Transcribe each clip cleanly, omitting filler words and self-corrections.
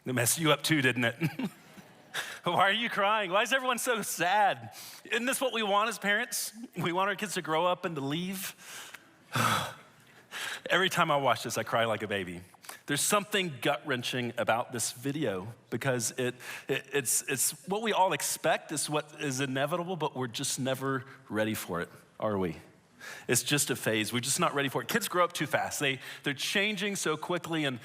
It messed you up too, didn't it? Why are you crying? Why is everyone so sad? Isn't this what we want as parents? We want our kids to grow up and to leave. Every time I watch this, I cry like a baby. There's something gut-wrenching about this video because it's what we all expect, it's what is inevitable, but we're just never ready for it, are we? It's just a phase. We're just not ready for it. Kids grow up too fast. They're changing so quickly, and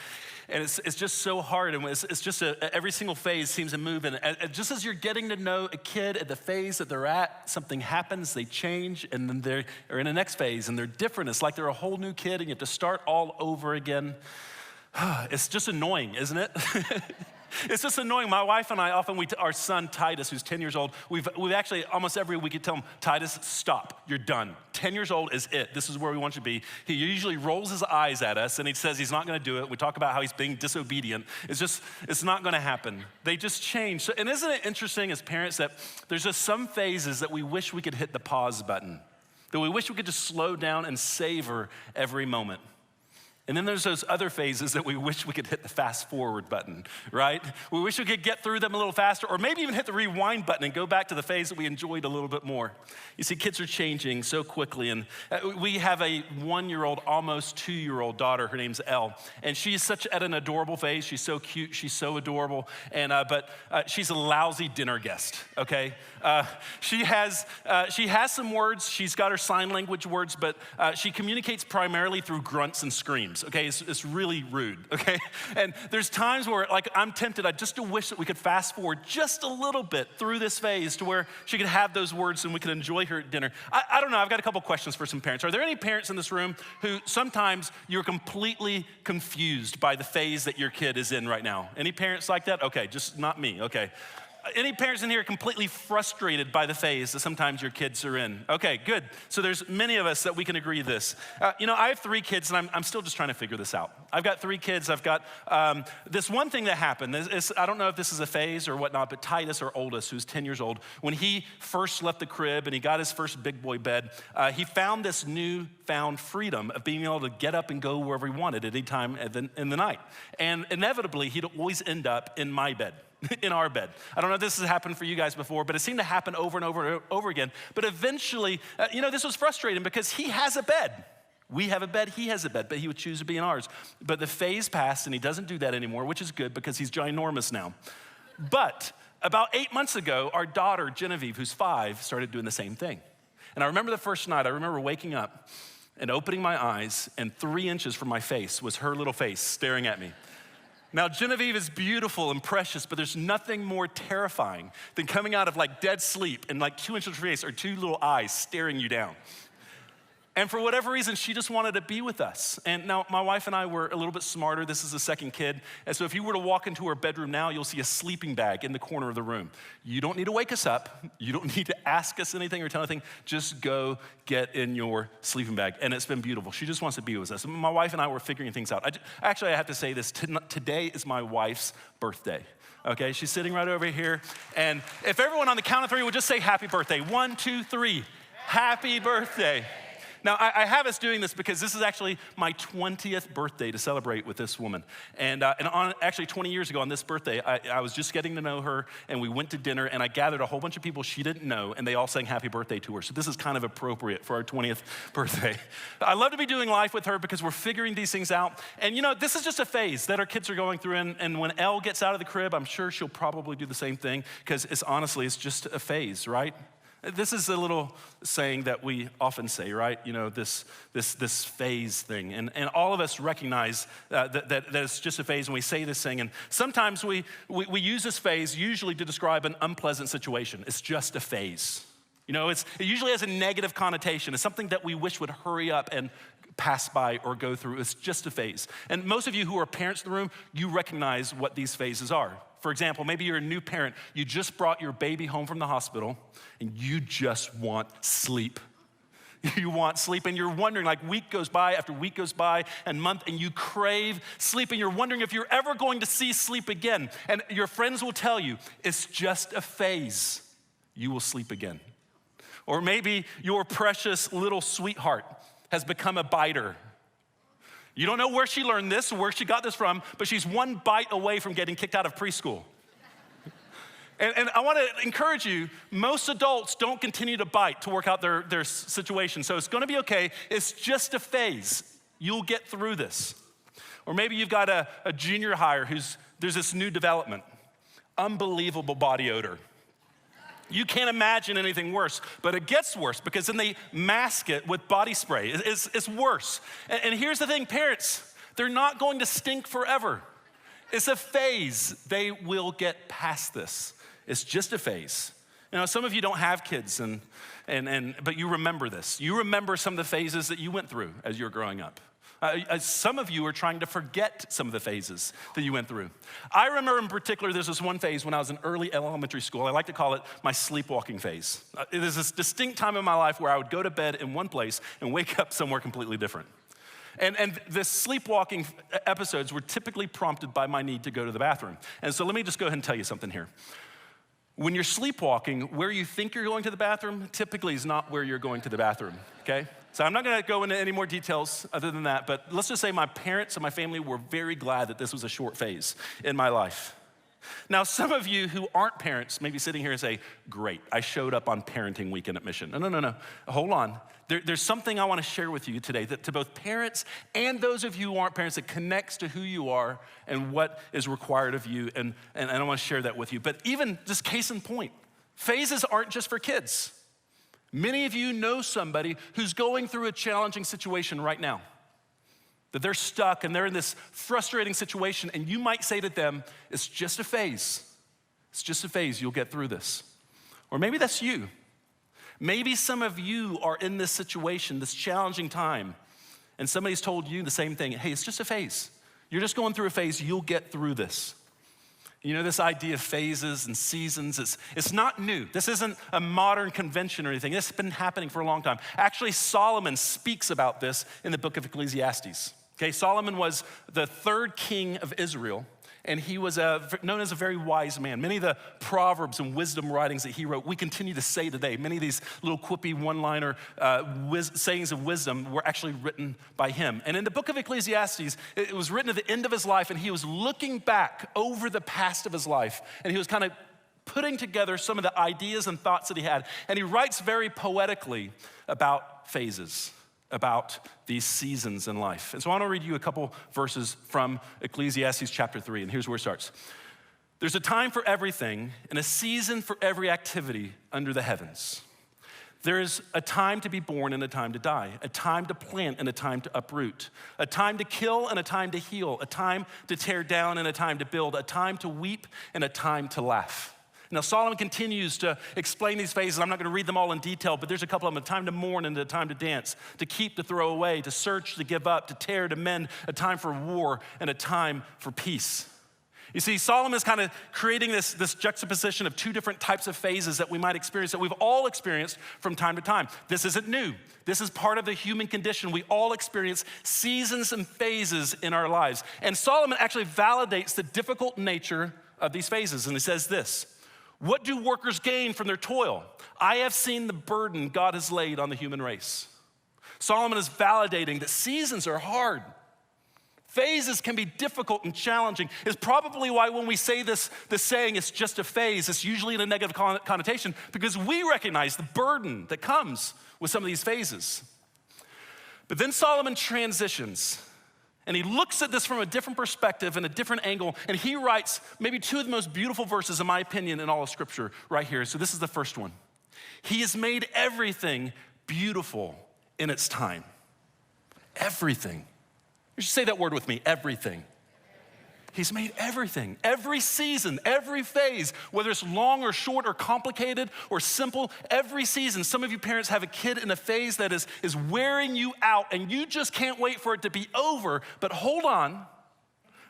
it's just so hard. And it's just every single phase seems to move. And just as you're getting to know a kid at the phase that they're at, something happens, they change, and then they're in the next phase, and they're different. It's like they're a whole new kid, and you have to start all over again. It's just annoying, isn't it? It's just annoying. My wife and I often, our son Titus, who's 10 years old, we've actually almost every week tell him, Titus, stop, you're done. 10 years old is it. This is where we want you to be. He usually rolls his eyes at us and he says he's not gonna do it. We talk about how he's being disobedient. It's not gonna happen. They just change. So, and isn't it interesting as parents that there's just some phases that we wish we could hit the pause button, that we wish we could just slow down and savor every moment. And then there's those other phases that we wish we could hit the fast forward button, right? We wish we could get through them a little faster, or maybe even hit the rewind button and go back to the phase that we enjoyed a little bit more. You see, kids are changing so quickly, and we have a 1-year-old, almost 2-year-old daughter. Her name's Elle, and she's such at an adorable phase. She's so cute, she's so adorable, and but she's a lousy dinner guest, okay? She has some words. She's got her sign language words, but she communicates primarily through grunts and screams. Okay, it's really rude, okay? And there's times where, like, I'm tempted, I just wish that we could fast forward just a little bit through this phase to where she could have those words and we could enjoy her at dinner. I don't know, I've got a couple questions for some parents. Are there any parents in this room who sometimes you're completely confused by the phase that your kid is in right now? Any parents like that? Okay, just not me, okay. Any parents in here completely frustrated by the phase that sometimes your kids are in? Okay, good. So there's many of us that we can agree this. I have 3 kids and I'm still just trying to figure this out. I've got 3 kids. I've got this one thing that happened. I don't know if this is a phase or whatnot, but Titus, our oldest, who's 10 years old, when he first left the crib and he got his first big boy bed, he found this newfound freedom of being able to get up and go wherever he wanted at any time in the night. And inevitably, he'd always end up in my bed. In our bed. I don't know if this has happened for you guys before, but it seemed to happen over and over and over again. But eventually, this was frustrating because he has a bed. We have a bed, he has a bed, but he would choose to be in ours. But the phase passed and he doesn't do that anymore, which is good because he's ginormous now. But about 8 months ago, our daughter, Genevieve, who's 5, started doing the same thing. And I remember the first night, I remember waking up and opening my eyes, and 3 inches from my face was her little face staring at me. Now, Genevieve is beautiful and precious, but there's nothing more terrifying than coming out of like dead sleep and like 2 inches of your face or 2 little eyes staring you down. And for whatever reason, she just wanted to be with us. And now my wife and I were a little bit smarter. This is the second kid. And so if you were to walk into her bedroom now, you'll see a sleeping bag in the corner of the room. You don't need to wake us up. You don't need to ask us anything or tell anything. Just go get in your sleeping bag. And it's been beautiful. She just wants to be with us. My wife and I were figuring things out. Actually, I have to say this. Today is my wife's birthday. Okay, she's sitting right over here. And if everyone on the count of three would just say happy birthday. 1, 2, 3. Happy birthday. Now, I have us doing this because this is actually my 20th birthday to celebrate with this woman. And actually 20 years ago on this birthday, I was just getting to know her, and we went to dinner, and I gathered a whole bunch of people she didn't know, and they all sang happy birthday to her. So this is kind of appropriate for our 20th birthday. I love to be doing life with her because we're figuring these things out. And this is just a phase that our kids are going through, and when Elle gets out of the crib, I'm sure she'll probably do the same thing because it's just a phase, right? This is a little saying that we often say, right? This phase thing. And all of us recognize that it's just a phase when we say this thing. And sometimes we use this phase usually to describe an unpleasant situation. It's just a phase. It usually has a negative connotation. It's something that we wish would hurry up and pass by or go through. It's just a phase. And most of you who are parents in the room, you recognize what these phases are. For example, maybe you're a new parent. You just brought your baby home from the hospital and you just want sleep. You want sleep and you're wondering, like week goes by after week goes by and month, and you crave sleep and you're wondering if you're ever going to see sleep again. And your friends will tell you, it's just a phase. You will sleep again. Or maybe your precious little sweetheart has become a biter. You don't know where she learned this or where she got this from, but she's one bite away from getting kicked out of preschool. And I want to encourage you, most adults don't continue to bite to work out their situation. So it's going to be okay. It's just a phase. You'll get through this. Or maybe you've got a junior hire there's this new development, unbelievable body odor. You can't imagine anything worse, but it gets worse because then they mask it with body spray. It's worse. And here's the thing, parents, they're not going to stink forever. It's a phase. They will get past this. It's just a phase. Some of you don't have kids, but you remember this. You remember some of the phases that you went through as you were growing up. Some of you are trying to forget some of the phases that you went through. I remember in particular, there's this one phase when I was in early elementary school. I like to call it my sleepwalking phase. There's this distinct time in my life where I would go to bed in one place and wake up somewhere completely different. And the sleepwalking episodes were typically prompted by my need to go to the bathroom. And so let me just go ahead and tell you something here. When you're sleepwalking, where you think you're going to the bathroom typically is not where you're going to the bathroom, okay? So I'm not gonna go into any more details other than that, but let's just say my parents and my family were very glad that this was a short phase in my life. Now, some of you who aren't parents may be sitting here and say, great, I showed up on parenting weekend at Mission. No, hold on. There's something I wanna share with you today that to both parents and those of you who aren't parents that connects to who you are and what is required of you, and I wanna share that with you. But even just case in point, phases aren't just for kids. Many of you know somebody who's going through a challenging situation right now, that they're stuck and they're in this frustrating situation, and you might say to them, it's just a phase. It's just a phase, you'll get through this. Or maybe that's you. Maybe some of you are in this situation, this challenging time, and somebody's told you the same thing. Hey, it's just a phase. You're just going through a phase, you'll get through this. This idea of phases and seasons, it's not new. This isn't a modern convention or anything. This has been happening for a long time. Actually, Solomon speaks about this in the book of Ecclesiastes. Okay, Solomon was the third king of Israel, and he was known as a very wise man. Many of the proverbs and wisdom writings that he wrote, we continue to say today. Many of these little quippy one-liner sayings of wisdom were actually written by him. And in the book of Ecclesiastes, it was written at the end of his life, and he was looking back over the past of his life, and he was kind of putting together some of the ideas and thoughts that he had. And he writes very poetically about phases, about these seasons in life. And so I want to read you a couple verses from Ecclesiastes chapter 3, and here's where it starts. There's a time for everything and a season for every activity under the heavens. There is a time to be born and a time to die, a time to plant and a time to uproot, a time to kill and a time to heal, a time to tear down and a time to build, a time to weep and a time to laugh. Now, Solomon continues to explain these phases. I'm not going to read them all in detail, but there's a couple of them: a time to mourn and a time to dance, to keep, to throw away, to search, to give up, to tear, to mend, a time for war, and a time for peace. You see, Solomon is kind of creating this juxtaposition of two different types of phases that we might experience, that we've all experienced from time to time. This isn't new. This is part of the human condition. We all experience seasons and phases in our lives. And Solomon actually validates the difficult nature of these phases. And he says this: what do workers gain from their toil? I have seen the burden God has laid on the human race. Solomon is validating that seasons are hard. Phases can be difficult and challenging. It's probably why when we say this saying, it's just a phase, it's usually in a negative connotation, because we recognize the burden that comes with some of these phases. But then Solomon transitions, and he looks at this from a different perspective and a different angle, and he writes maybe two of the most beautiful verses, in my opinion, in all of Scripture right here. So this is the first one. He has made everything beautiful in its time. Everything. You should say that word with me: everything. He's made everything, every season, every phase, whether it's long or short or complicated or simple, every season. Some of you parents have a kid in a phase that is wearing you out and you just can't wait for it to be over. But hold on,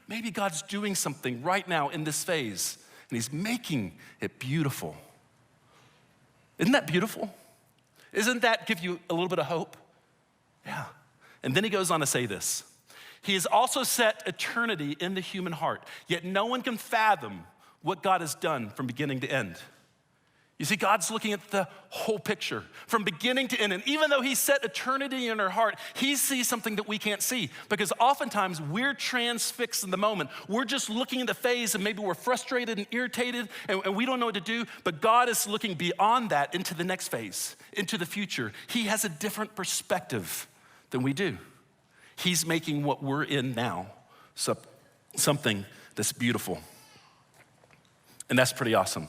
maybe God's doing something right now in this phase and he's making it beautiful. Isn't that beautiful? Isn't that give you a little bit of hope? Yeah. And then he goes on to say this: he has also set eternity in the human heart, yet no one can fathom what God has done from beginning to end. You see, God's looking at the whole picture from beginning to end. And even though he set eternity in our heart, he sees something that we can't see, because oftentimes we're transfixed in the moment. We're just looking at the phase and maybe we're frustrated and irritated and we don't know what to do, but God is looking beyond that into the next phase, into the future. He has a different perspective than we do. He's making what we're in now something that's beautiful. And that's pretty awesome.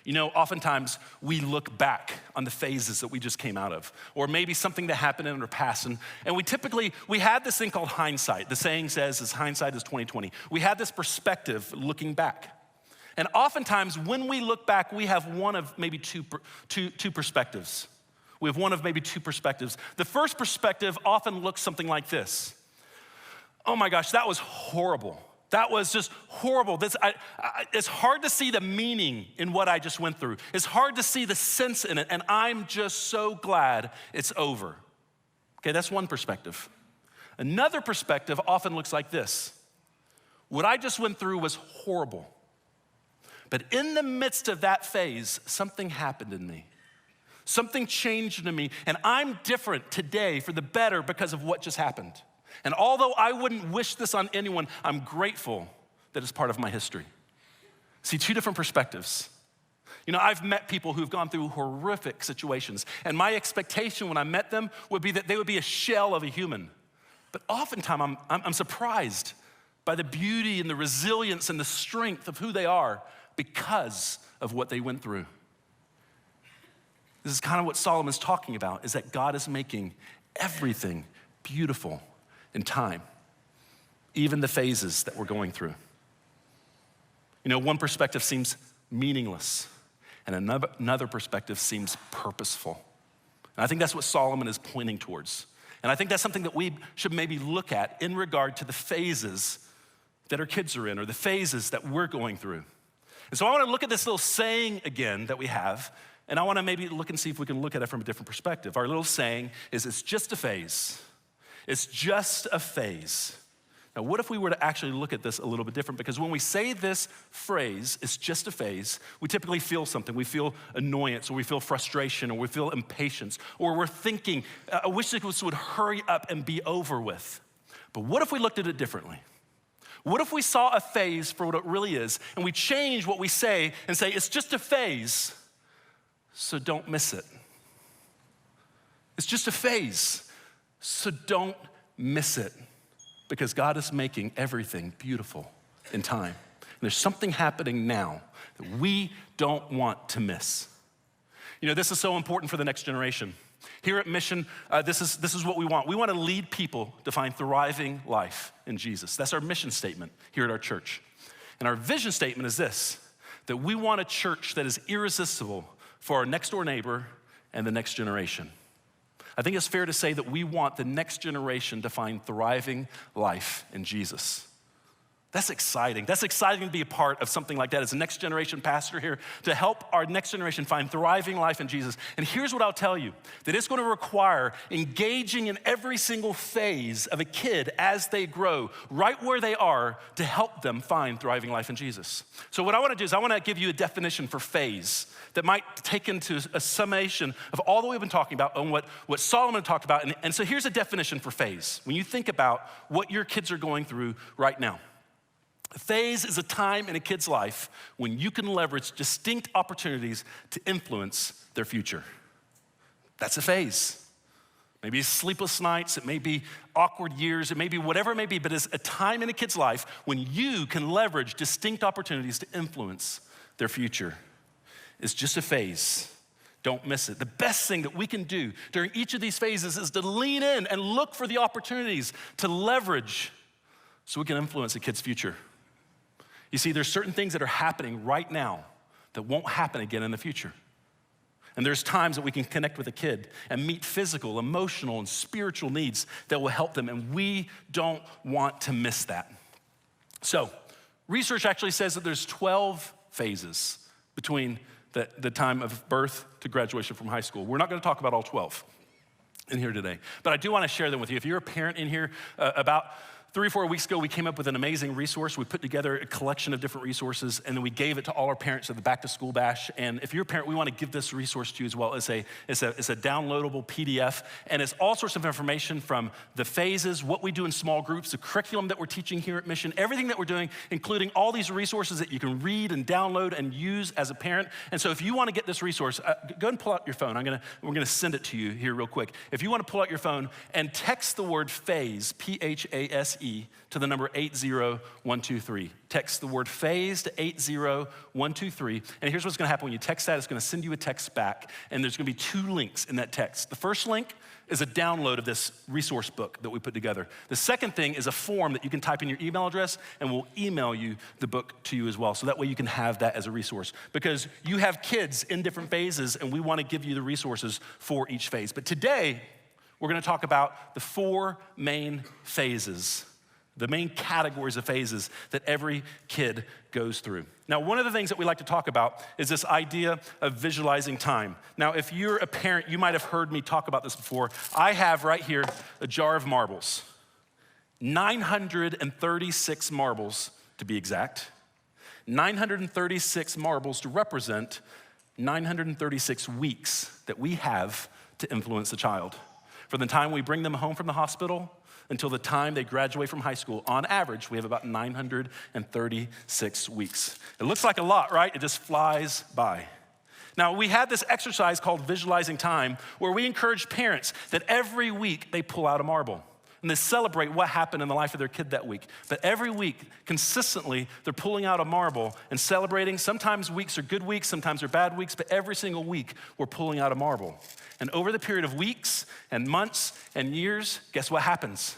You know, oftentimes we look back on the phases that we just came out of, or maybe something that happened in our past, and we had this thing called hindsight. The saying says is hindsight is 20/20. We had this perspective looking back. And oftentimes when we look back, we have one of maybe two perspectives. We have one of maybe two perspectives. The first perspective often looks something like this: oh my gosh, that was horrible. That was just horrible. It's hard to see the meaning in what I just went through. It's hard to see the sense in it, and I'm just so glad it's over. Okay, that's one perspective. Another perspective often looks like this: what I just went through was horrible, but in the midst of that phase, something happened in me. Something changed in me, and I'm different today for the better because of what just happened. And although I wouldn't wish this on anyone, I'm grateful that it's part of my history. See, two different perspectives. You know, I've met people who've gone through horrific situations, and my expectation when I met them would be that they would be a shell of a human. But oftentimes I'm surprised by the beauty and the resilience and the strength of who they are because of what they went through. This is kind of what Solomon's talking about, is that God is making everything beautiful in time, even the phases that we're going through. You know, one perspective seems meaningless, and another perspective seems purposeful. And I think that's what Solomon is pointing towards. And I think that's something that we should maybe look at in regard to the phases that our kids are in, or the phases that we're going through. And so I want to look at this little saying again that we have, and I want to maybe look and see if we can look at it from a different perspective. Our little saying is, it's just a phase. It's just a phase. Now, what if we were to actually look at this a little bit different? Because when we say this phrase, it's just a phase, we typically feel something. We feel annoyance, or we feel frustration, or we feel impatience, or we're thinking, I wish this would hurry up and be over with. But what if we looked at it differently? What if we saw a phase for what it really is, and we change what we say and say, it's just a phase, so don't miss it. It's just a phase, so don't miss it, because God is making everything beautiful in time. And there's something happening now that we don't want to miss. You know, this is so important for the next generation. Here at Mission, this is what we want. We want to lead people to find thriving life in Jesus. That's our mission statement here at our church. And our vision statement is this: that we want a church that is irresistible for our next door neighbor and the next generation. I think it's fair to say that we want the next generation to find thriving life in Jesus. That's exciting. That's exciting to be a part of something like that as a next generation pastor here, to help our next generation find thriving life in Jesus. And here's what I'll tell you, that it's going to require engaging in every single phase of a kid as they grow, right where they are, to help them find thriving life in Jesus. So what I want to do is I want to give you a definition for phase that might take into a summation of all that we've been talking about and what Solomon talked about. And so here's a definition for phase. When you think about what your kids are going through right now. A phase is a time in a kid's life when you can leverage distinct opportunities to influence their future. That's a phase. Maybe it's sleepless nights, it may be awkward years, it may be whatever it may be, but it's a time in a kid's life when you can leverage distinct opportunities to influence their future. It's just a phase. Don't miss it. The best thing that we can do during each of these phases is to lean in and look for the opportunities to leverage so we can influence a kid's future. You see, there's certain things that are happening right now that won't happen again in the future. And there's times that we can connect with a kid and meet physical, emotional, and spiritual needs that will help them, and we don't want to miss that. So, research actually says that there's 12 phases between the time of birth to graduation from high school. We're not gonna talk about all 12 in here today, but I do wanna share them with you. If you're a parent in here, about 3 or 4 weeks ago, we came up with an amazing resource. We put together a collection of different resources, and then we gave it to all our parents at the Back to School Bash. And if you're a parent, we want to give this resource to you as well. It's a downloadable PDF, and it's all sorts of information from the phases, what we do in small groups, the curriculum that we're teaching here at Mission, everything that we're doing, including all these resources that you can read and download and use as a parent. And so if you want to get this resource, go ahead and pull out your phone. We're gonna send it to you here real quick. If you want to pull out your phone and text the word phase, Phase, to the number 80123. Text the word phase to 80123. And here's what's gonna happen when you text that. It's gonna send you a text back, and there's gonna be 2 links in that text. The first link is a download of this resource book that we put together. The second thing is a form that you can type in your email address, and we'll email you the book to you as well. So that way you can have that as a resource. Because you have kids in different phases, and we wanna give you the resources for each phase. But today, we're gonna talk about the 4 main phases, the main categories of phases that every kid goes through. Now, one of the things that we like to talk about is this idea of visualizing time. Now, if you're a parent, you might have heard me talk about this before. I have right here a jar of marbles, 936 marbles to be exact, 936 marbles to represent 936 weeks that we have to influence a child. From the time we bring them home from the hospital until the time they graduate from high school, on average, we have about 936 weeks. It looks like a lot, right? It just flies by. Now, we had this exercise called Visualizing Time, where we encourage parents that every week they pull out a marble and they celebrate what happened in the life of their kid that week. But every week, consistently, they're pulling out a marble and celebrating. Sometimes weeks are good weeks, sometimes they're bad weeks, but every single week, we're pulling out a marble. And over the period of weeks and months and years, guess what happens?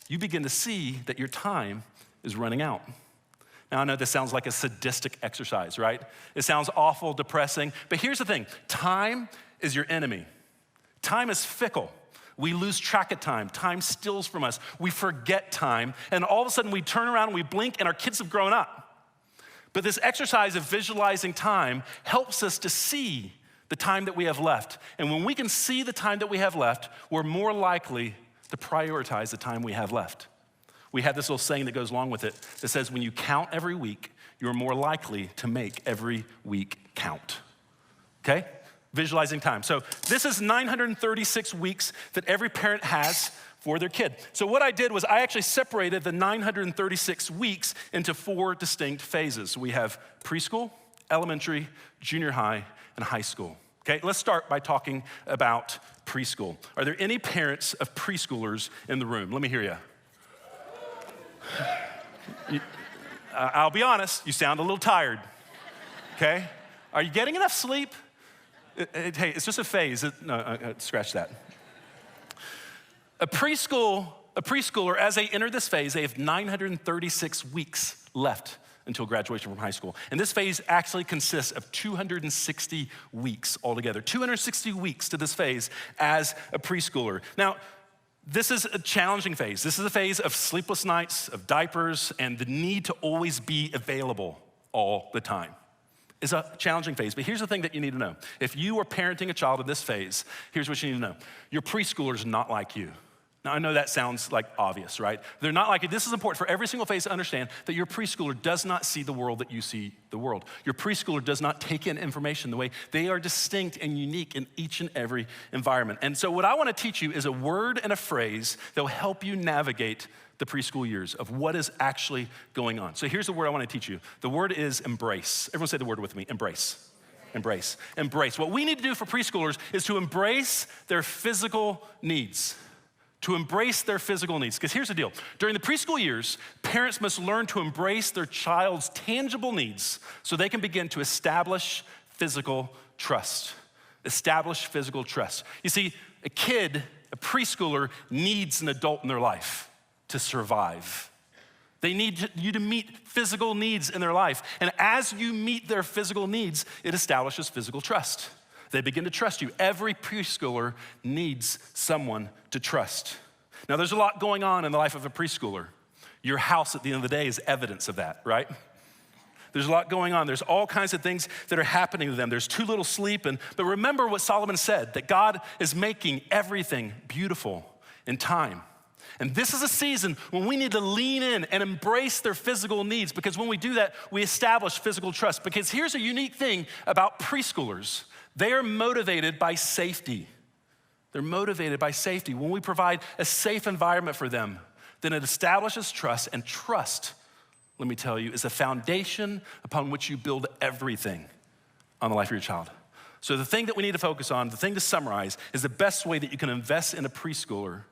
You begin to see that your time is running out. Now, I know this sounds like a sadistic exercise, right? It sounds awful, depressing, but here's the thing. Time is your enemy. Time is fickle. We lose track of time. Time steals from us. We forget time, and all of a sudden we turn around and we blink and our kids have grown up. But this exercise of visualizing time helps us to see the time that we have left. And when we can see the time that we have left, we're more likely to prioritize the time we have left. We have this little saying that goes along with it that says, when you count every week, you're more likely to make every week count. Okay? Visualizing time. So this is 936 weeks that every parent has for their kid. So what I did was I actually separated the 936 weeks into 4 distinct phases. We have preschool, elementary, junior high, and high school. Okay, let's start by talking about preschool. Are there any parents of preschoolers in the room? Let me hear you. I'll be honest, you sound a little tired, okay? Are you getting enough sleep? Hey, it's just a phase. Scratch that. A preschooler, as they enter this phase, they have 936 weeks left until graduation from high school. And this phase actually consists of 260 weeks altogether. 260 weeks to this phase as a preschooler. Now, this is a challenging phase. This is a phase of sleepless nights, of diapers, and the need to always be available all the time. It's a challenging phase, but here's the thing that you need to know. If you are parenting a child in this phase, here's what you need to know. Your preschooler is not like you. Now, I know that sounds like obvious, right? They're not like you. This is important for every single phase to understand that your preschooler does not see the world that you see the world. Your preschooler does not take in information the way they are distinct and unique in each and every environment. And so what I want to teach you is a word and a phrase that will help you navigate the preschool years of what is actually going on. So here's the word I want to teach you. The word is embrace. Everyone say the word with me, embrace. Embrace. Embrace. What we need to do for preschoolers is to embrace their physical needs. To embrace their physical needs. Because here's the deal. During the preschool years, parents must learn to embrace their child's tangible needs so they can begin to establish physical trust. Establish physical trust. You see, a kid, a preschooler, needs an adult in their life to survive. They need you to meet physical needs in their life. And as you meet their physical needs, it establishes physical trust. They begin to trust you. Every preschooler needs someone to trust. Now, there's a lot going on in the life of a preschooler. Your house at the end of the day is evidence of that, right? There's a lot going on. There's all kinds of things that are happening to them. There's too little sleep. But remember what Solomon said, that God is making everything beautiful in time. And this is a season when we need to lean in and embrace their physical needs, because when we do that, we establish physical trust. Because here's a unique thing about preschoolers. They are motivated by safety. They're motivated by safety. When we provide a safe environment for them, then it establishes trust, and trust, let me tell you, is a foundation upon which you build everything on the life of your child. So the thing that we need to focus on, the thing to summarize, is the best way that you can invest in a preschooler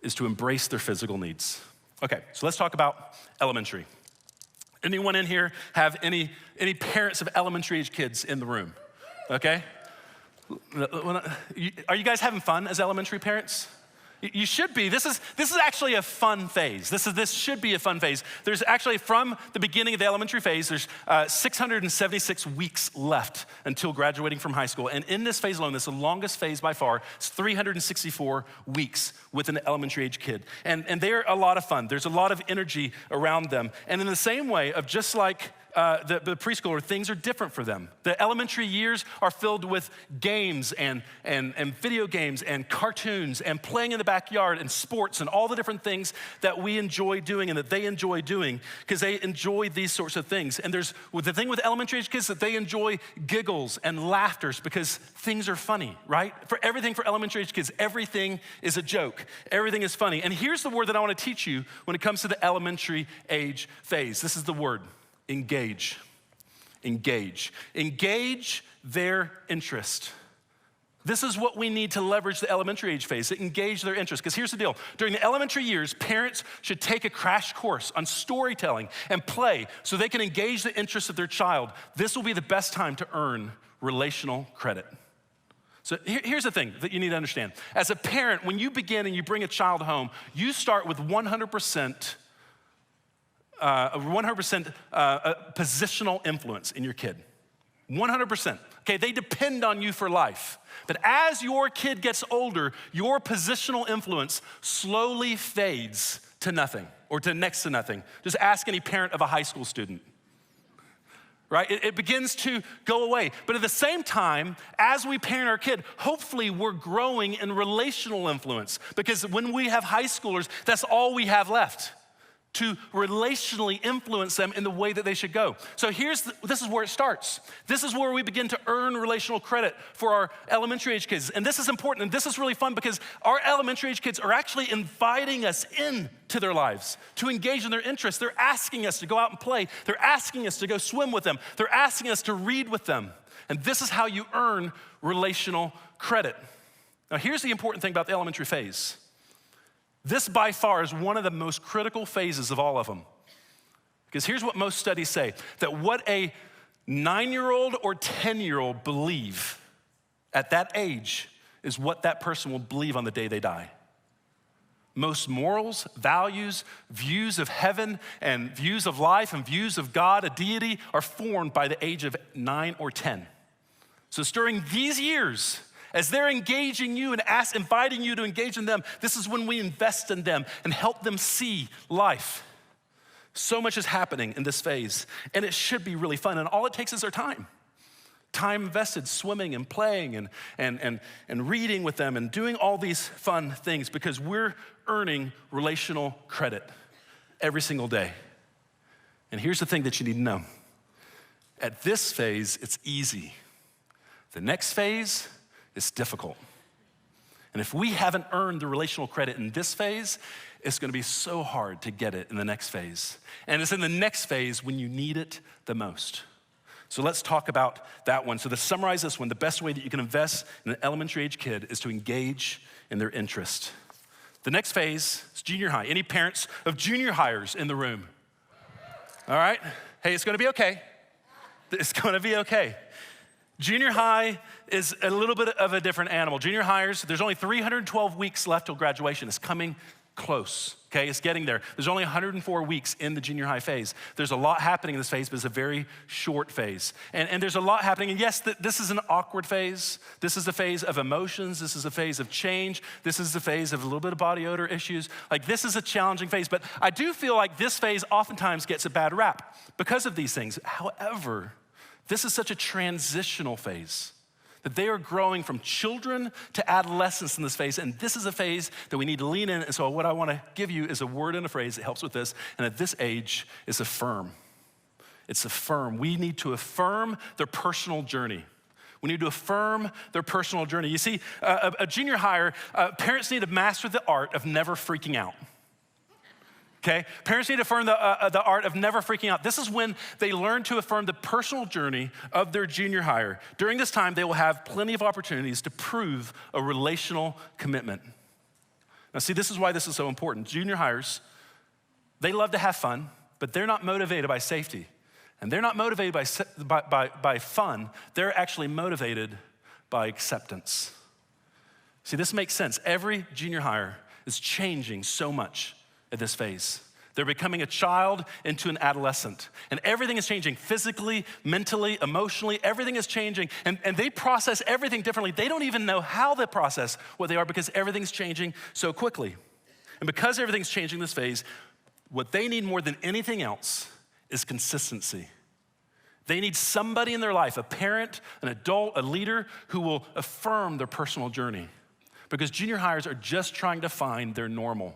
is to embrace their physical needs. Okay, so let's talk about elementary. Anyone in here have any parents of elementary age kids in the room? Okay? Are you guys having fun as elementary parents? You should be. This is actually a fun phase. This should be a fun phase. There's actually, from the beginning of the elementary phase, there's 676 weeks left until graduating from high school. And in this phase alone, this is the longest phase by far. It's 364 weeks with an elementary age kid. And they're a lot of fun. There's a lot of energy around them. And in the same way of just like the preschooler, things are different for them. The elementary years are filled with games and video games and cartoons and playing in the backyard and sports and all the different things that we enjoy doing and that they enjoy doing, because they enjoy these sorts of things. And there's the thing with elementary age kids, that they enjoy giggles and laughters because things are funny, right? For everything for elementary age kids, everything is a joke. Everything is funny. And here's the word that I want to teach you when it comes to the elementary age phase. This is the word. Engage. Engage. Engage their interest. This is what we need to leverage the elementary age phase, to engage their interest. Because here's the deal. During the elementary years, parents should take a crash course on storytelling and play so they can engage the interest of their child. This will be the best time to earn relational credit. So here's the thing that you need to understand. As a parent, when you begin and you bring a child home, you start with 100% positional influence in your kid. 100%. Okay, they depend on you for life. But as your kid gets older, your positional influence slowly fades to nothing or to next to nothing. Just ask any parent of a high school student. Right? It begins to go away. But at the same time, as we parent our kid, hopefully we're growing in relational influence, because when we have high schoolers, that's all we have left, to relationally influence them in the way that they should go. So this is where it starts. This is where we begin to earn relational credit for our elementary age kids. And this is important, and this is really fun, because our elementary age kids are actually inviting us into their lives to engage in their interests. They're asking us to go out and play. They're asking us to go swim with them. They're asking us to read with them. And this is how you earn relational credit. Now, here's the important thing about the elementary phase. This by far is one of the most critical phases of all of them. Because here's what most studies say, that what a 9-year-old or 10-year-old believe at that age is what that person will believe on the day they die. Most morals, values, views of heaven, and views of life, and views of God, a deity, are formed by the age of 9 or 10. So it's during these years, as they're engaging you and inviting you to engage in them, this is when we invest in them and help them see life. So much is happening in this phase, and it should be really fun, and all it takes is our time. Time invested swimming and playing and reading with them and doing all these fun things because we're earning relational credit every single day. And here's the thing that you need to know. At this phase, it's easy. The next phase is difficult. And if we haven't earned the relational credit in this phase, it's gonna be so hard to get it in the next phase. And it's in the next phase when you need it the most. So let's talk about that one. So to summarize this one, the best way that you can invest in an elementary age kid is to engage in their interest. The next phase is junior high. Any parents of junior hires in the room? All right, hey, it's gonna be okay. It's gonna be okay. Junior high is a little bit of a different animal. Junior hires, there's only 312 weeks left till graduation. It's coming close, okay? It's getting there. There's only 104 weeks in the junior high phase. There's a lot happening in this phase, but it's a very short phase. And there's a lot happening, and yes, this is an awkward phase. This is a phase of emotions. This is a phase of change. This is the phase of a little bit of body odor issues. Like, this is a challenging phase, but I do feel like this phase oftentimes gets a bad rap because of these things. However, this is such a transitional phase that they are growing from children to adolescence in this phase, and this is a phase that we need to lean in. And so what I wanna give you is a word and a phrase that helps with this, and at this age, is affirm. It's affirm. We need to affirm their personal journey. We need to affirm their personal journey. You see, a junior hire, parents need to master the art of never freaking out. Okay, parents need to affirm the art of never freaking out. This is when they learn to affirm the personal journey of their junior hire. During this time, they will have plenty of opportunities to prove a relational commitment. Now see, this is why this is so important. Junior hires, they love to have fun, but they're not motivated by safety. And they're not motivated by fun. They're actually motivated by acceptance. See, this makes sense. Every junior hire is changing so much at this phase. They're becoming a child into an adolescent. And everything is changing physically, mentally, emotionally, everything is changing. And they process everything differently. They don't even know how they process what they are because everything's changing so quickly. And because everything's changing this phase, what they need more than anything else is consistency. They need somebody in their life, a parent, an adult, a leader who will affirm their personal journey. Because junior hires are just trying to find their normal.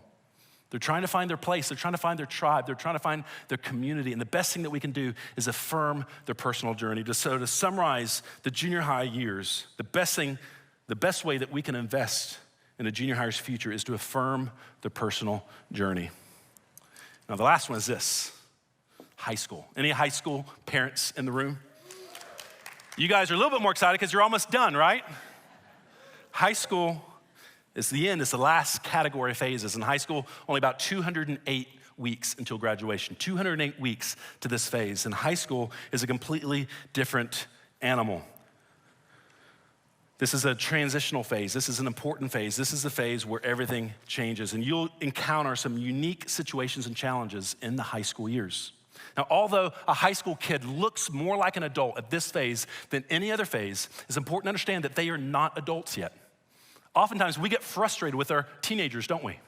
They're trying to find their place. They're trying to find their tribe. They're trying to find their community. And the best thing that we can do is affirm their personal journey. So to summarize the junior high years, the best way that we can invest in a junior hire's future is to affirm their personal journey. Now, the last one is this, high school. Any high school parents in the room? You guys are a little bit more excited because you're almost done, right? High school is the end, it's the last category of phases. In high school, only about 208 weeks until graduation, 208 weeks to this phase. And high school is a completely different animal. This is a transitional phase. This is an important phase. This is the phase where everything changes. And you'll encounter some unique situations and challenges in the high school years. Now, although a high school kid looks more like an adult at this phase than any other phase, it's important to understand that they are not adults yet. Oftentimes, we get frustrated with our teenagers, don't we?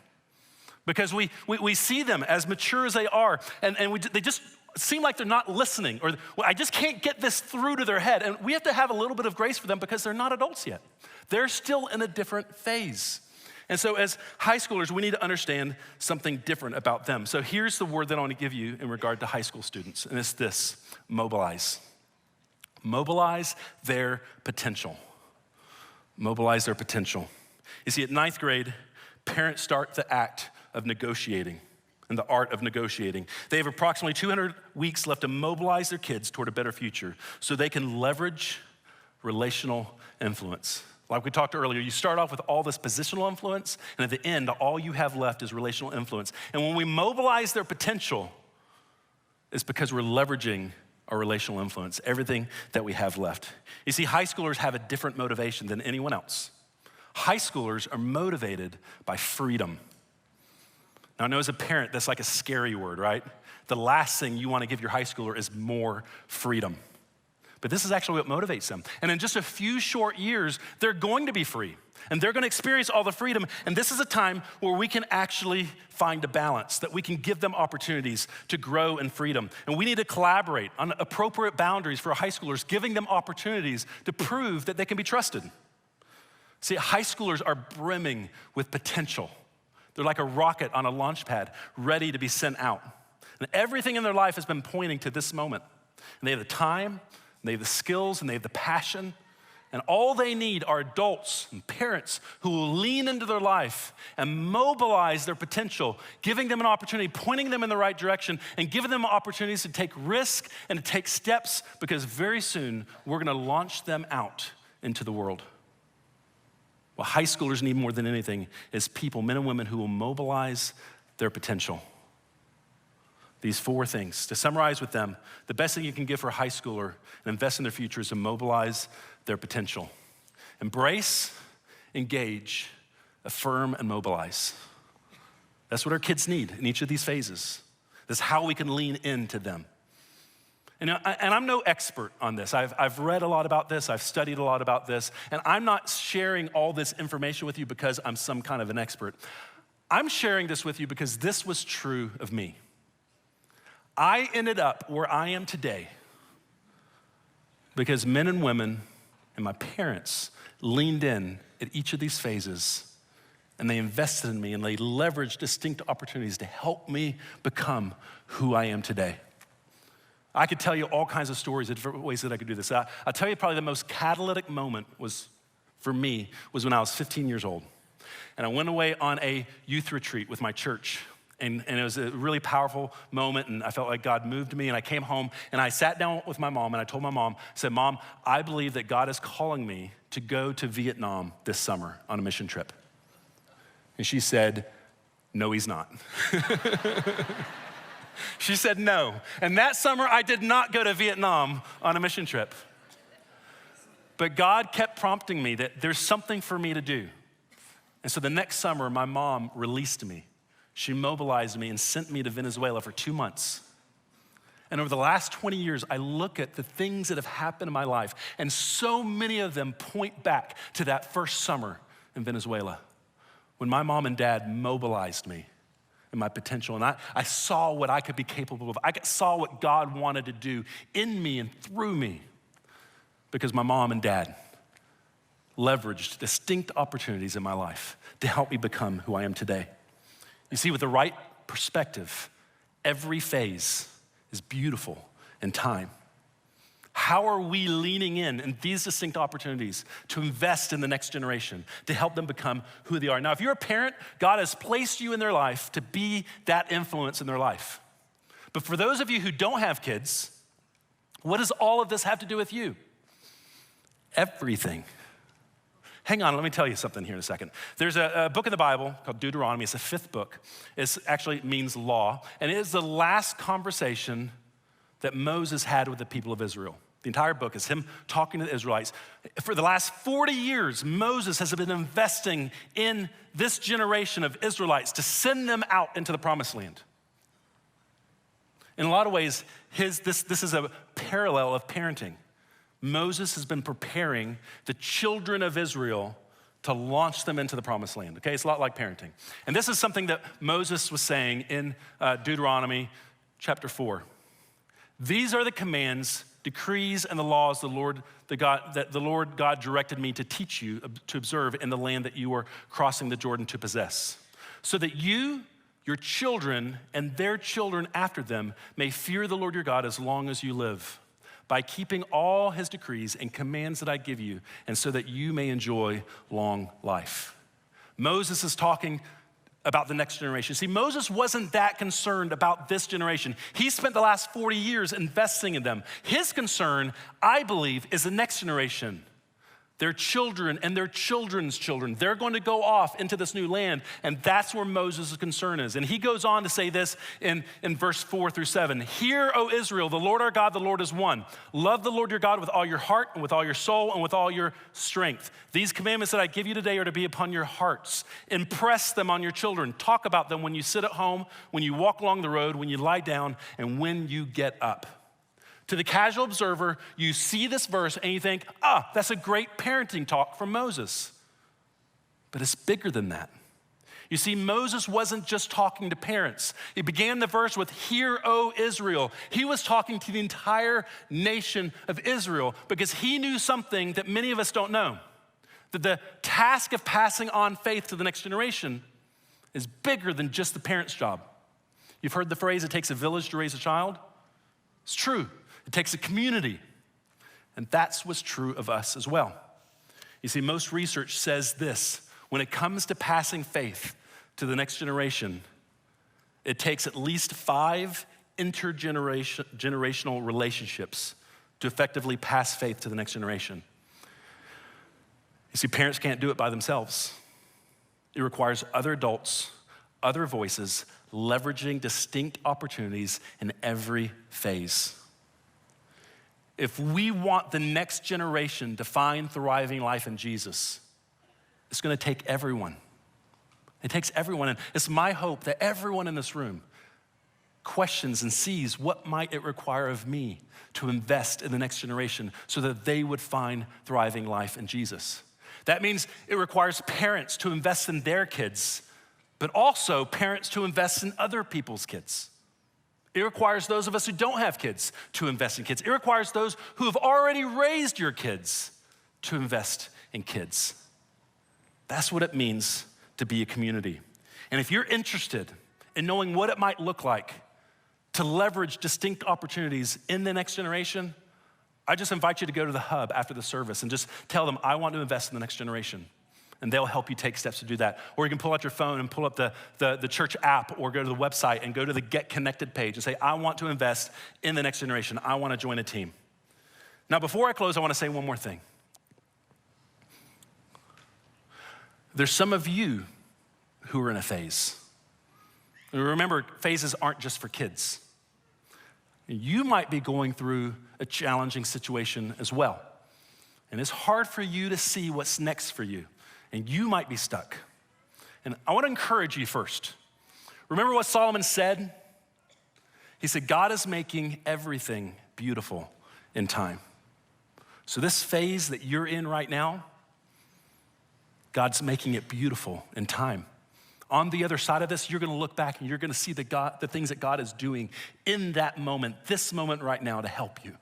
Because we see them as mature as they are, and they just seem like they're not listening, or well, I just can't get this through to their head. And we have to have a little bit of grace for them because they're not adults yet. They're still in a different phase. And so as high schoolers, we need to understand something different about them. So here's the word that I want to give you in regard to high school students, and it's this: mobilize. Mobilize their potential. Mobilize their potential. You see, at 9th grade, parents start the act of negotiating and the art of negotiating. They have approximately 200 weeks left to mobilize their kids toward a better future so they can leverage relational influence. Like we talked earlier, you start off with all this positional influence, and at the end, all you have left is relational influence. And when we mobilize their potential, it's because we're leveraging our relational influence, everything that we have left. You see, high schoolers have a different motivation than anyone else. High schoolers are motivated by freedom. Now, I know as a parent, that's like a scary word, right? The last thing you want to give your high schooler is more freedom. But this is actually what motivates them. And in just a few short years, they're going to be free. And they're going to experience all the freedom. And this is a time where we can actually find a balance, that we can give them opportunities to grow in freedom. And we need to collaborate on appropriate boundaries for high schoolers, giving them opportunities to prove that they can be trusted. See, high schoolers are brimming with potential. They're like a rocket on a launch pad, ready to be sent out. And everything in their life has been pointing to this moment. And they have the time, they have the skills, and they have the passion. And all they need are adults and parents who will lean into their life and mobilize their potential, giving them an opportunity, pointing them in the right direction, and giving them opportunities to take risk and to take steps, because very soon we're gonna launch them out into the world. What high schoolers need more than anything is people, men and women, who will mobilize their potential. These 4 things. To summarize with them, the best thing you can give for a high schooler and invest in their future is to mobilize their potential. Embrace, engage, affirm, and mobilize. That's what our kids need in each of these phases. That's how we can lean into them. And I'm no expert on this. I've read a lot about this. I've studied a lot about this. And I'm not sharing all this information with you because I'm some kind of an expert. I'm sharing this with you because this was true of me. I ended up where I am today because men and women and my parents leaned in at each of these phases, and they invested in me, and they leveraged distinct opportunities to help me become who I am today. I could tell you all kinds of stories of different ways that I could do this. I'll tell you probably the most catalytic moment for me was when I was 15 years old. And I went away on a youth retreat with my church. And it was a really powerful moment, and I felt like God moved me, and I came home, and I sat down with my mom, and I told my mom, I said, Mom, I believe that God is calling me to go to Vietnam this summer on a mission trip. And she said, no, he's not. She said no. And that summer, I did not go to Vietnam on a mission trip. But God kept prompting me that there's something for me to do. And so the next summer, my mom released me. She mobilized me and sent me to Venezuela for 2 months. And over the last 20 years, I look at the things that have happened in my life, and so many of them point back to that first summer in Venezuela when my mom and dad mobilized me and my potential. And I saw what I could be capable of. I saw what God wanted to do in me and through me because my mom and dad leveraged distinct opportunities in my life to help me become who I am today. You see, with the right perspective, every phase is beautiful in time. How are we leaning in these distinct opportunities to invest in the next generation, to help them become who they are? Now, if you're a parent, God has placed you in their life to be that influence in their life. But for those of you who don't have kids, what does all of this have to do with you? Everything. Hang on, let me tell you something here in a second. There's a book in the Bible called Deuteronomy. It's the 5th book. It actually means law, and it is the last conversation that Moses had with the people of Israel. The entire book is him talking to the Israelites. For the last 40 years, Moses has been investing in this generation of Israelites to send them out into the promised land. In a lot of ways, this is a parallel of parenting. Moses has been preparing the children of Israel to launch them into the promised land, okay? It's a lot like parenting. And this is something that Moses was saying in Deuteronomy chapter 4. These are the commands, decrees, and the laws that the Lord God directed me to teach you to observe in the land that you are crossing the Jordan to possess, so that you, your children, and their children after them may fear the Lord your God as long as you live, by keeping all his decrees and commands that I give you, and so that you may enjoy long life. Moses is talking about the next generation. See, Moses wasn't that concerned about this generation. He spent the last 40 years investing in them. His concern, I believe, is the next generation, their children and their children's children. They're going to go off into this new land, and that's where Moses' concern is. And he goes on to say this in verse 4-7. Hear, O Israel, the Lord our God, the Lord is one. Love the Lord your God with all your heart and with all your soul and with all your strength. These commandments that I give you today are to be upon your hearts. Impress them on your children. Talk about them when you sit at home, when you walk along the road, when you lie down, and when you get up. To the casual observer, you see this verse and you think, that's a great parenting talk from Moses. But it's bigger than that. You see, Moses wasn't just talking to parents. He began the verse with, Hear, O Israel. He was talking to the entire nation of Israel because he knew something that many of us don't know, that the task of passing on faith to the next generation is bigger than just the parent's job. You've heard the phrase, it takes a village to raise a child. It's true. It takes a community, and that's what's true of us as well. You see, most research says this: when it comes to passing faith to the next generation, it takes at least 5 intergenerational relationships to effectively pass faith to the next generation. You see, parents can't do it by themselves. It requires other adults, other voices, leveraging distinct opportunities in every phase. If we want the next generation to find thriving life in Jesus, it's gonna take everyone. It takes everyone, and it's my hope that everyone in this room questions and sees what might it require of me to invest in the next generation so that they would find thriving life in Jesus. That means it requires parents to invest in their kids, but also parents to invest in other people's kids. It requires those of us who don't have kids to invest in kids. It requires those who have already raised your kids to invest in kids. That's what it means to be a community. And if you're interested in knowing what it might look like to leverage distinct opportunities in the next generation, I just invite you to go to the hub after the service and just tell them, I want to invest in the next generation. And they'll help you take steps to do that. Or you can pull out your phone and pull up the church app, or go to the website and go to the Get Connected page and say, I want to invest in the next generation. I want to join a team. Now, before I close, I want to say one more thing. There's some of you who are in a phase. And remember, phases aren't just for kids. You might be going through a challenging situation as well. And it's hard for you to see what's next for you. And you might be stuck. And I want to encourage you first. Remember what Solomon said? He said, God is making everything beautiful in time. So this phase that you're in right now, God's making it beautiful in time. On the other side of this, you're gonna look back and you're gonna see the things that God is doing in that moment, this moment right now, to help you.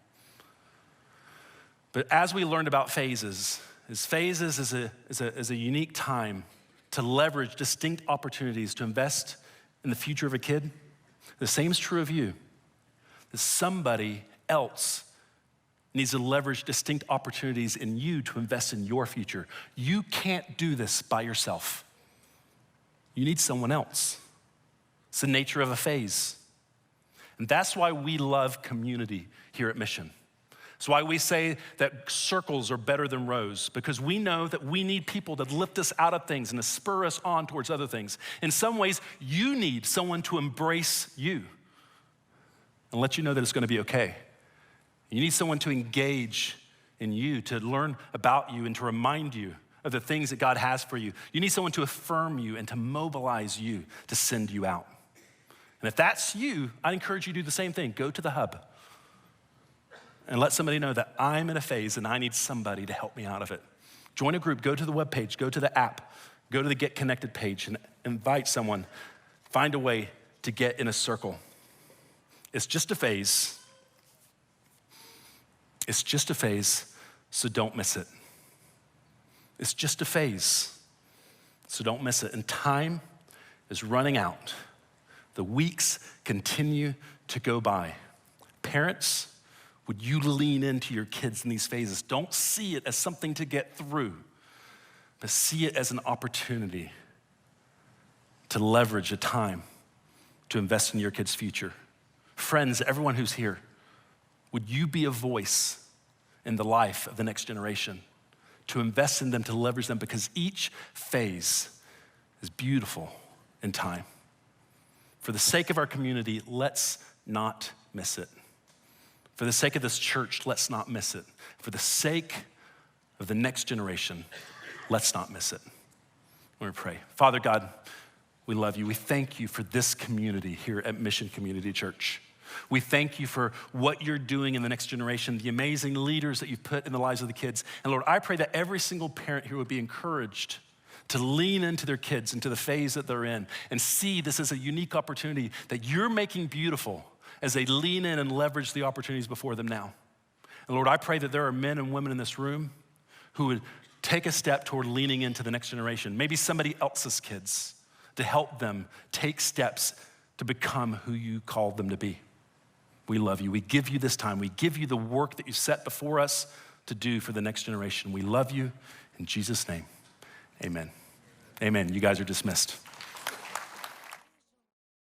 But as we learned about phases is a unique time to leverage distinct opportunities to invest in the future of a kid. The same is true of you. That somebody else needs to leverage distinct opportunities in you to invest in your future. You can't do this by yourself. You need someone else. It's the nature of a phase. And that's why we love community here at Mission. That's why we say that circles are better than rows, because we know that we need people to lift us out of things and to spur us on towards other things. In some ways, you need someone to embrace you and let you know that it's gonna be okay. You need someone to engage in you, to learn about you and to remind you of the things that God has for you. You need someone to affirm you and to mobilize you to send you out. And if that's you, I encourage you to do the same thing. Go to the hub and let somebody know that I'm in a phase and I need somebody to help me out of it. Join a group, go to the webpage, go to the app, go to the Get Connected page and invite someone. Find a way to get in a circle. It's just a phase. It's just a phase, so don't miss it. It's just a phase, so don't miss it. And time is running out. The weeks continue to go by. Parents, would you lean into your kids in these phases? Don't see it as something to get through, but see it as an opportunity to leverage a time to invest in your kids' future. Friends, everyone who's here, would you be a voice in the life of the next generation to invest in them, to leverage them, because each phase is beautiful in time. For the sake of our community, let's not miss it. For the sake of this church, let's not miss it. For the sake of the next generation, let's not miss it. Let me pray. Father God, we love you. We thank you for this community here at Mission Community Church. We thank you for what you're doing in the next generation, the amazing leaders that you've put in the lives of the kids. And Lord, I pray that every single parent here would be encouraged to lean into their kids, into the phase that they're in, and see this as a unique opportunity that you're making beautiful as they lean in and leverage the opportunities before them now. And Lord, I pray that there are men and women in this room who would take a step toward leaning into the next generation, maybe somebody else's kids, to help them take steps to become who you called them to be. We love you. We give you this time. We give you the work that you set before us to do for the next generation. We love you. In Jesus' name, amen. Amen. You guys are dismissed.